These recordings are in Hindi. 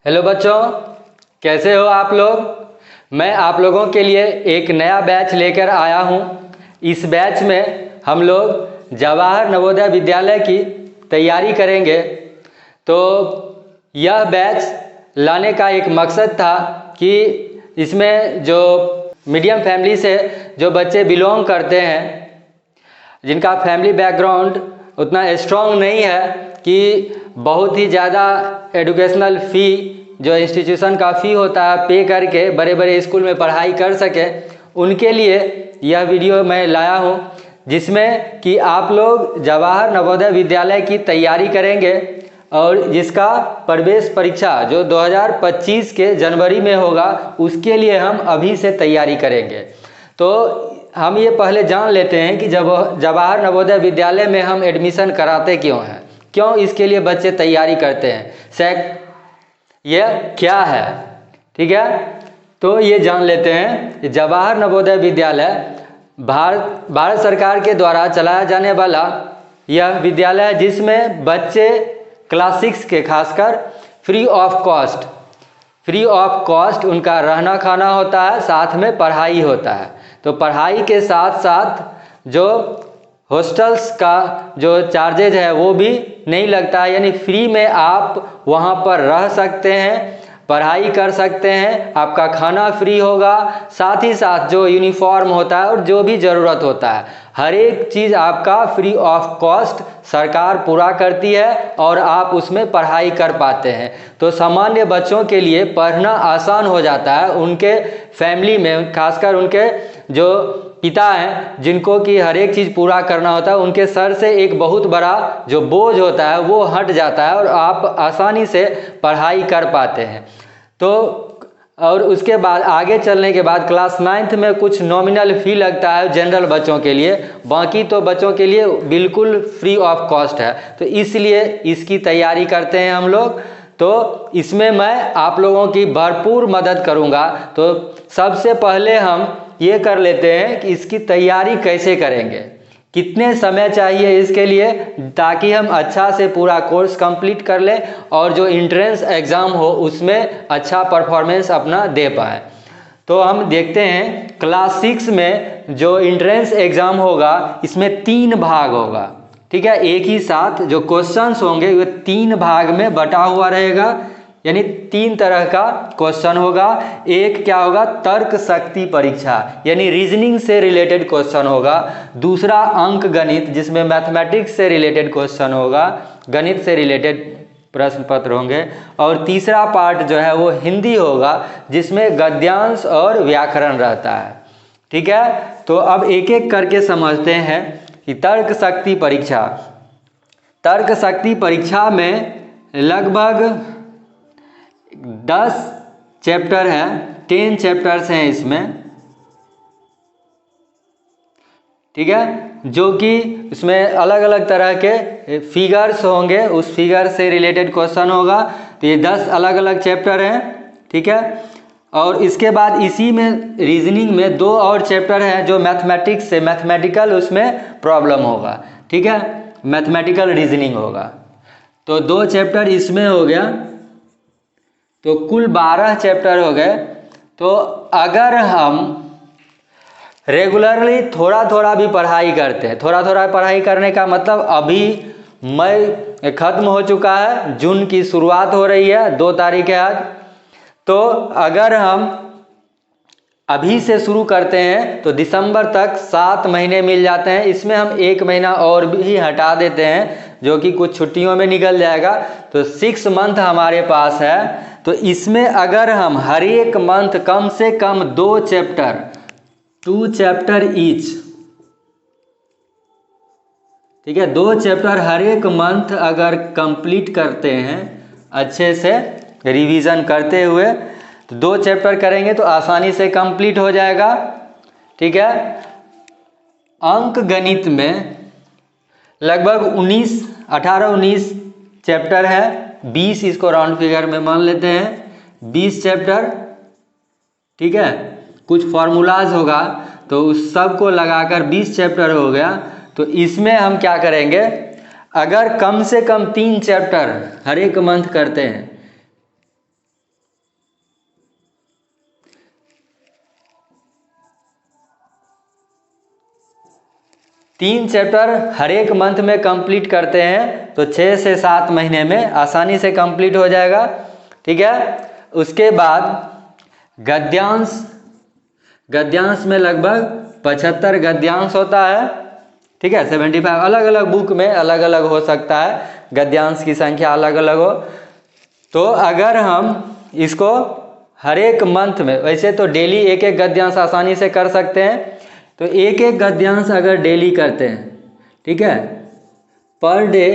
हेलो बच्चों, कैसे हो आप लोग। मैं आप लोगों के लिए एक नया बैच लेकर आया हूं। इस बैच में हम लोग जवाहर नवोदय विद्यालय की तैयारी करेंगे। तो यह बैच लाने का एक मकसद था कि इसमें जो मीडियम फैमिली से जो बच्चे बिलोंग करते हैं, जिनका फैमिली बैकग्राउंड उतना स्ट्रॉन्ग नहीं है कि बहुत ही ज़्यादा एजुकेशनल फ़ी जो इंस्टीट्यूशन का फ़ी होता है पे करके बड़े बड़े स्कूल में पढ़ाई कर सके, उनके लिए यह वीडियो मैं लाया हूँ, जिसमें कि आप लोग जवाहर नवोदय विद्यालय की तैयारी करेंगे और जिसका प्रवेश परीक्षा जो 2025 के जनवरी में होगा, उसके लिए हम अभी से तैयारी करेंगे। तो हम ये पहले जान लेते हैं कि जब जवाहर नवोदय विद्यालय में हम एडमिशन कराते क्यों हैं, क्यों इसके लिए बच्चे तैयारी करते हैं, यह क्या है। ठीक है, तो ये जान लेते हैं कि जवाहर नवोदय विद्यालय भारत सरकार के द्वारा चलाया जाने वाला यह विद्यालय है, जिसमें बच्चे क्लास 6 के खासकर फ्री ऑफ कॉस्ट उनका रहना खाना होता है, साथ में पढ़ाई होता है। तो पढ़ाई के साथ साथ जो हॉस्टल्स का जो चार्जेज है वो भी नहीं लगता है, यानी फ्री में आप वहाँ पर रह सकते हैं, पढ़ाई कर सकते हैं, आपका खाना फ्री होगा, साथ ही साथ जो यूनिफॉर्म होता है और जो भी ज़रूरत होता है हर एक चीज़ आपका फ्री ऑफ कॉस्ट सरकार पूरा करती है और आप उसमें पढ़ाई कर पाते हैं। तो सामान्य बच्चों के लिए पढ़ना आसान हो जाता है। उनके फैमिली में खासकर उनके जो पिता हैं, जिनको कि हर एक चीज़ पूरा करना होता है, उनके सर से एक बहुत बड़ा जो बोझ होता है वो हट जाता है और आप आसानी से पढ़ाई कर पाते हैं। तो और उसके बाद आगे चलने के बाद क्लास 9th में कुछ नॉमिनल फ़ी लगता है जनरल बच्चों के लिए, बाकी तो बच्चों के लिए बिल्कुल फ्री ऑफ कॉस्ट है। तो इसलिए इसकी तैयारी करते हैं हम लोग। तो इसमें मैं आप लोगों की भरपूर मदद करूंगा। तो सबसे पहले हम ये कर लेते हैं कि इसकी तैयारी कैसे करेंगे, कितने समय चाहिए इसके लिए, ताकि हम अच्छा से पूरा कोर्स कंप्लीट कर लें और जो एंट्रेंस एग्ज़ाम हो उसमें अच्छा परफॉर्मेंस अपना दे पाए। तो हम देखते हैं क्लास 6 में जो एंट्रेंस एग्ज़ाम होगा इसमें 3 भाग होगा। ठीक है, एक ही साथ जो क्वेश्चंस होंगे वो 3 भाग में बटा हुआ रहेगा, यानी 3 तरह का क्वेश्चन होगा। एक क्या होगा, तर्क शक्ति परीक्षा, यानी रीजनिंग से रिलेटेड क्वेश्चन होगा। दूसरा अंक गणित, जिसमें मैथमेटिक्स से रिलेटेड क्वेश्चन होगा, गणित से रिलेटेड प्रश्न पत्र होंगे। और तीसरा पार्ट जो है वो हिंदी होगा, जिसमें गद्यांश और व्याकरण रहता है। ठीक है, तो अब एक एक करके समझते हैं कि तर्क शक्ति परीक्षा में लगभग 10 चैप्टर हैं, 10 चैप्टर्स हैं इसमें। ठीक है, जो कि इसमें अलग अलग तरह के फिगर्स होंगे, उस फिगर से रिलेटेड क्वेश्चन होगा। तो ये 10 अलग अलग चैप्टर हैं। ठीक है, और इसके बाद इसी में रीजनिंग में 2 और चैप्टर हैं जो मैथमेटिक्स से मैथमेटिकल उसमें प्रॉब्लम होगा। ठीक है, मैथमेटिकल रीजनिंग होगा। तो 2 चैप्टर इसमें हो गया, तो कुल 12 चैप्टर हो गए। तो अगर हम रेगुलरली थोड़ा थोड़ा भी पढ़ाई करते हैं, थोड़ा थोड़ा पढ़ाई करने का मतलब अभी मई ख़त्म हो चुका है, जून की शुरुआत हो रही है, 2 तारीख है आज। तो अगर हम अभी से शुरू करते हैं तो दिसंबर तक 7 महीने मिल जाते हैं। इसमें हम 1 महीना और भी हटा देते हैं, जो कि कुछ छुट्टियों में निकल जाएगा। तो 6 मंथ हमारे पास है। तो इसमें अगर हम हर एक मंथ कम से कम 2 चैप्टर ईच, ठीक है, 2 चैप्टर हर एक मंथ अगर कंप्लीट करते हैं अच्छे से रिवीजन करते हुए, तो 2 चैप्टर करेंगे तो आसानी से कंप्लीट हो जाएगा। ठीक है, अंक गणित में लगभग 18-19 चैप्टर है, 20 इसको राउंड फिगर में मान लेते हैं, 20 चैप्टर। ठीक है, कुछ फॉर्मूलाज होगा तो उस सब को लगाकर 20 चैप्टर हो गया। तो इसमें हम क्या करेंगे, अगर कम से कम 3 चैप्टर हर एक मंथ करते हैं 3 चैप्टर हर एक मंथ में कंप्लीट करते हैं तो 6 से 7 महीने में आसानी से कंप्लीट हो जाएगा। ठीक है, उसके बाद गद्यांश में लगभग 75 गद्यांश होता है। ठीक है, 75 अलग अलग बुक में अलग अलग हो सकता है, गद्यांश की संख्या अलग अलग हो। तो अगर हम इसको हर एक मंथ में, वैसे तो डेली एक एक गद्यांश आसानी से कर सकते हैं, तो एक एक गद्यांश अगर डेली करते हैं, ठीक है, पर डे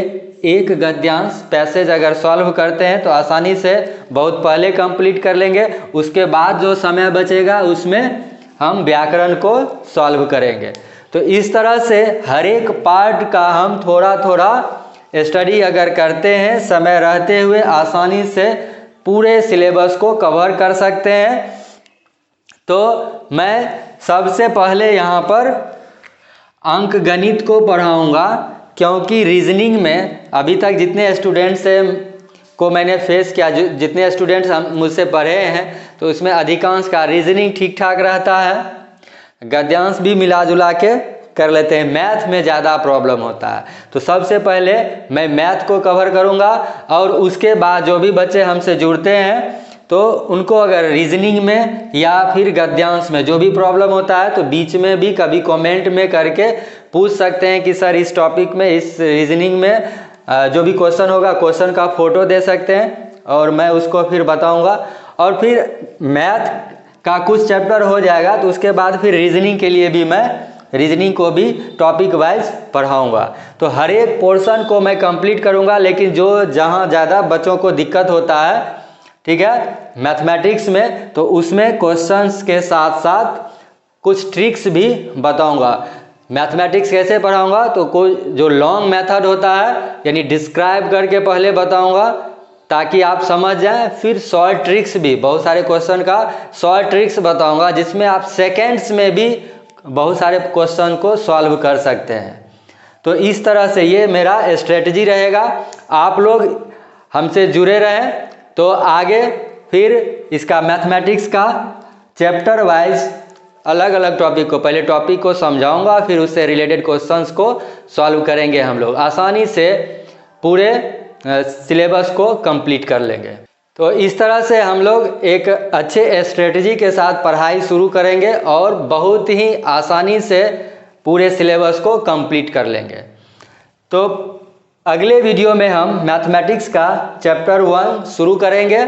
एक गद्यांश पैसेज अगर सॉल्व करते हैं तो आसानी से बहुत पहले कंप्लीट कर लेंगे। उसके बाद जो समय बचेगा उसमें हम व्याकरण को सॉल्व करेंगे। तो इस तरह से हर एक पार्ट का हम थोड़ा थोड़ा स्टडी अगर करते हैं, समय रहते हुए आसानी से पूरे सिलेबस को कवर कर सकते हैं। तो मैं सबसे पहले यहाँ पर अंक गणित को पढ़ाऊँगा, क्योंकि रीजनिंग में अभी तक जितने स्टूडेंट्स को मैंने फेस किया, जितने स्टूडेंट्स मुझसे पढ़े हैं, तो उसमें अधिकांश का रीजनिंग ठीक ठाक रहता है, गद्यांश भी मिला जुला के कर लेते हैं, मैथ में ज़्यादा प्रॉब्लम होता है। तो सबसे पहले मैं मैथ को कवर करूंगा और उसके बाद जो भी बच्चे हमसे जुड़ते हैं तो उनको अगर रीजनिंग में या फिर गद्यांश में जो भी प्रॉब्लम होता है तो बीच में भी कभी कमेंट में करके पूछ सकते हैं कि सर इस टॉपिक में, इस रीजनिंग में जो भी क्वेश्चन होगा, क्वेश्चन का फोटो दे सकते हैं और मैं उसको फिर बताऊँगा। और फिर मैथ का कुछ चैप्टर हो जाएगा तो उसके बाद फिर रीजनिंग के लिए भी मैं रीजनिंग को भी टॉपिक वाइज पढ़ाऊंगा। तो हर एक पोर्शन को मैं कंप्लीट करूंगा, लेकिन जो जहां ज़्यादा बच्चों को दिक्कत होता है, ठीक है, मैथमेटिक्स में, तो उसमें क्वेश्चंस के साथ साथ कुछ ट्रिक्स भी बताऊंगा। मैथमेटिक्स कैसे पढ़ाऊंगा, तो कोई जो लॉन्ग मेथड होता है यानी डिस्क्राइब करके पहले बताऊंगा ताकि आप समझ जाएं। फिर शॉर्ट ट्रिक्स भी, बहुत सारे क्वेश्चन का शॉर्ट ट्रिक्स बताऊंगा जिसमें आप सेकेंड्स में भी बहुत सारे क्वेश्चन को सॉल्व कर सकते हैं। तो इस तरह से ये मेरा स्ट्रेटजी रहेगा। आप लोग हमसे जुड़े रहें तो आगे फिर इसका मैथमेटिक्स का चैप्टर वाइज अलग अलग टॉपिक को, पहले टॉपिक को समझाऊंगा, फिर उससे रिलेटेड क्वेश्चंस को सॉल्व करेंगे। हम लोग आसानी से पूरे सिलेबस को कंप्लीट कर लेंगे। तो इस तरह से हम लोग एक अच्छे स्ट्रेटजी के साथ पढ़ाई शुरू करेंगे और बहुत ही आसानी से पूरे सिलेबस को कंप्लीट कर लेंगे। तो अगले वीडियो में हम मैथमेटिक्स का चैप्टर 1 शुरू करेंगे।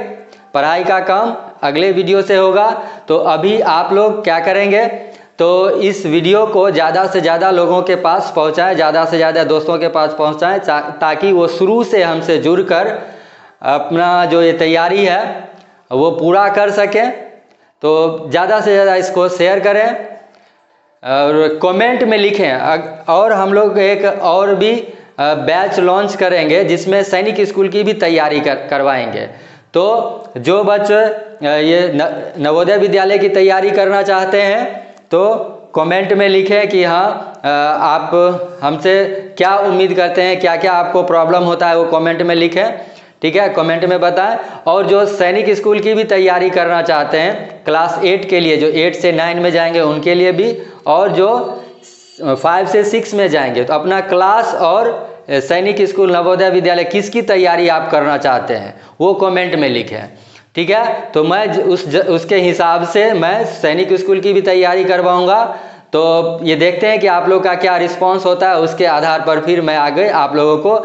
पढ़ाई का काम अगले वीडियो से होगा। तो अभी आप लोग क्या करेंगे, तो इस वीडियो को ज़्यादा से ज़्यादा लोगों के पास पहुंचाएं, ज़्यादा से ज़्यादा दोस्तों के पास पहुंचाएं, ताकि वो शुरू से हमसे जुड़कर अपना जो ये तैयारी है वो पूरा कर सकें। तो ज़्यादा से ज़्यादा इसको शेयर करें और कमेंट में लिखें। और हम लोग एक और भी बैच लॉन्च करेंगे जिसमें सैनिक स्कूल की भी तैयारी करवाएंगे। तो जो बच्चे ये नवोदय विद्यालय की तैयारी करना चाहते हैं तो कमेंट में लिखें कि हाँ आप हमसे क्या उम्मीद करते हैं, क्या क्या आपको प्रॉब्लम होता है, वो कमेंट में लिखें। ठीक है, कमेंट में बताएं। और जो सैनिक स्कूल की भी तैयारी करना चाहते हैं क्लास 8 के लिए, जो 8 से 9 में जाएंगे उनके लिए भी, और जो 5 से 6 में जाएंगे, तो अपना क्लास और सैनिक स्कूल नवोदय विद्यालय किसकी तैयारी आप करना चाहते हैं वो कमेंट में लिखें। ठीक है, तो मैं उसके हिसाब से मैं सैनिक स्कूल की भी तैयारी करवाऊंगा। तो ये देखते हैं कि आप लोग का क्या रिस्पांस होता है, उसके आधार पर फिर मैं आगे आप लोगों को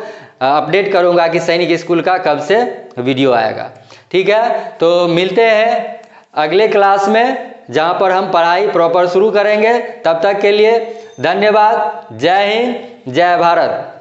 अपडेट करूंगा कि सैनिक स्कूल का कब से वीडियो आएगा। ठीक है, तो मिलते हैं अगले क्लास में जहां पर हम पढ़ाई प्रॉपर शुरू करेंगे। तब तक के लिए धन्यवाद। जय हिंद, जय भारत।